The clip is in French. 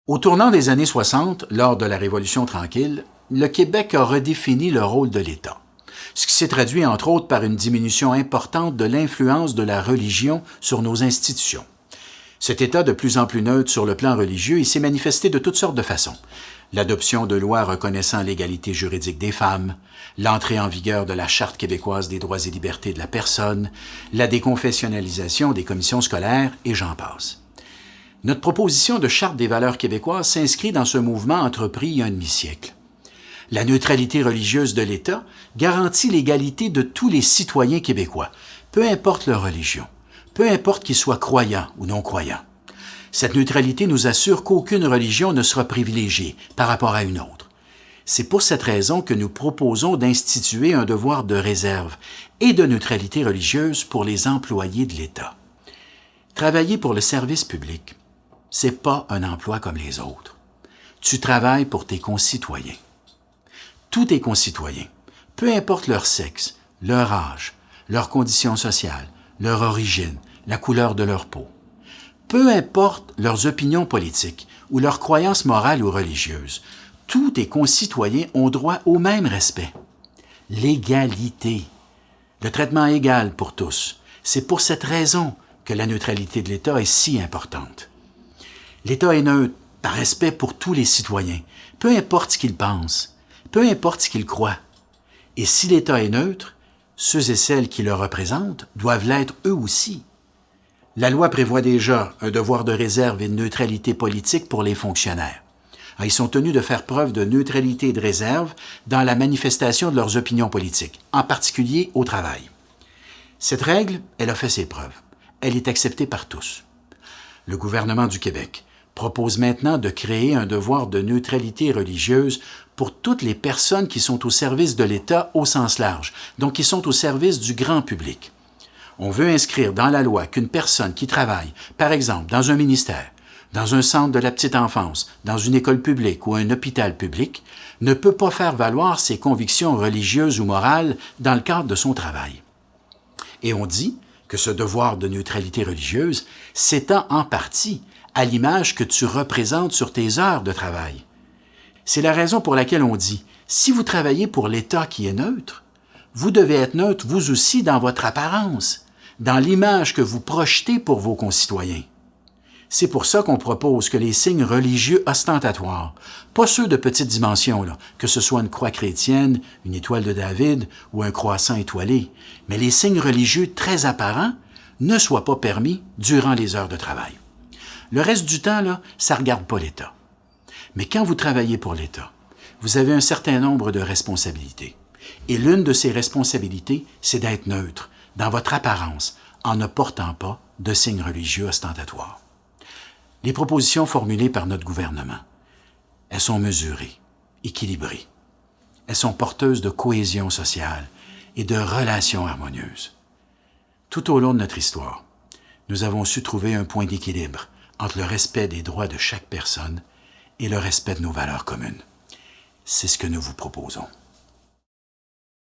Au tournant des années 60, lors de la Révolution tranquille, le Québec a redéfini le rôle de l'État, ce qui s'est traduit entre autres par une diminution importante de l'influence de la religion sur nos institutions. Cet État de plus en plus neutre sur le plan religieux, il s'est manifesté de toutes sortes de façons. L'adoption de lois reconnaissant l'égalité juridique des femmes, l'entrée en vigueur de la Charte québécoise des droits et libertés de la personne, la déconfessionnalisation des commissions scolaires, et j'en passe. Notre proposition de Charte des valeurs québécoises s'inscrit dans ce mouvement entrepris il y a un demi-siècle. La neutralité religieuse de l'État garantit l'égalité de tous les citoyens québécois, peu importe leur religion, peu importe qu'ils soient croyants ou non-croyants. Cette neutralité nous assure qu'aucune religion ne sera privilégiée par rapport à une autre. C'est pour cette raison que nous proposons d'instituer un devoir de réserve et de neutralité religieuse pour les employés de l'État. Travailler pour le service public, c'est pas un emploi comme les autres. Tu travailles pour tes concitoyens. Tous tes concitoyens, peu importe leur sexe, leur âge, leurs conditions sociales, leur origine, la couleur de leur peau, peu importe leurs opinions politiques ou leurs croyances morales ou religieuses, tous tes concitoyens ont droit au même respect. L'égalité, le traitement égal pour tous. C'est pour cette raison que la neutralité de l'État est si importante. L'État est neutre par respect pour tous les citoyens, peu importe ce qu'ils pensent, peu importe ce qu'ils croient. Et si l'État est neutre, ceux et celles qui le représentent doivent l'être eux aussi. La loi prévoit déjà un devoir de réserve et de neutralité politique pour les fonctionnaires. Ils sont tenus de faire preuve de neutralité et de réserve dans la manifestation de leurs opinions politiques, en particulier au travail. Cette règle, elle a fait ses preuves. Elle est acceptée par tous. Le gouvernement du Québec propose maintenant de créer un devoir de neutralité religieuse pour toutes les personnes qui sont au service de l'État au sens large, donc qui sont au service du grand public. On veut inscrire dans la loi qu'une personne qui travaille, par exemple, dans un ministère, dans un centre de la petite enfance, dans une école publique ou un hôpital public, ne peut pas faire valoir ses convictions religieuses ou morales dans le cadre de son travail. Et on dit que ce devoir de neutralité religieuse s'étend en partie à l'image que tu représentes sur tes heures de travail. C'est la raison pour laquelle on dit, si vous travaillez pour l'État qui est neutre, vous devez être neutre vous aussi dans votre apparence, dans l'image que vous projetez pour vos concitoyens. C'est pour ça qu'on propose que les signes religieux ostentatoires, pas ceux de petite dimension, que ce soit une croix chrétienne, une étoile de David ou un croissant étoilé, mais les signes religieux très apparents ne soient pas permis durant les heures de travail. Le reste du temps, ça ne regarde pas l'État. Mais quand vous travaillez pour l'État, vous avez un certain nombre de responsabilités. Et l'une de ces responsabilités, c'est d'être neutre dans votre apparence en ne portant pas de signes religieux ostentatoires. Les propositions formulées par notre gouvernement, elles sont mesurées, équilibrées. Elles sont porteuses de cohésion sociale et de relations harmonieuses. Tout au long de notre histoire, nous avons su trouver un point d'équilibre entre le respect des droits de chaque personne et le respect de nos valeurs communes. C'est ce que nous vous proposons.